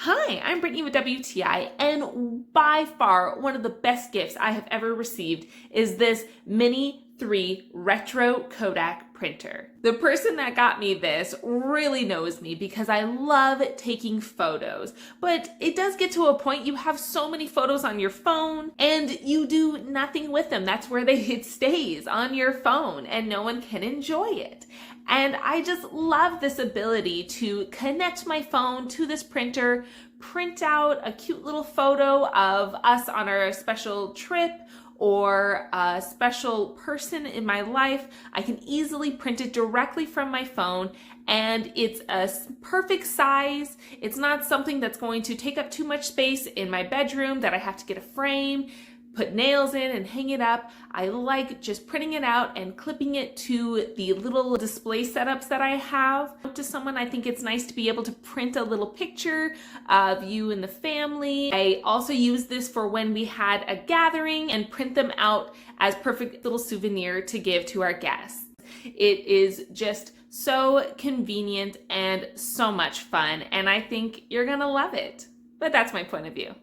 Hi, I'm Brittany with WTI, and by far one of the best gifts I have ever received is this Mini 3 retro Kodak printer. The person that got me this really knows me because I love taking photos, but it does get to a point you have so many photos on your phone and you do nothing with them. That's where it stays on your phone and no one can enjoy it. And I just love this ability to connect my phone to this printer, print out a cute little photo of us on our special trip or a special person in my life. I can easily print it directly from my phone, and it's a perfect size. It's not something that's going to take up too much space in my bedroom that I have to get a frame, put nails in and hang it up. I like just printing it out and clipping it to the little display setups that I have. To someone, I think it's nice to be able to print a little picture of you and the family. I also use this for when we had a gathering and print them out as perfect little souvenir to give to our guests. It is just so convenient and so much fun, and I think you're gonna love it. But that's my point of view.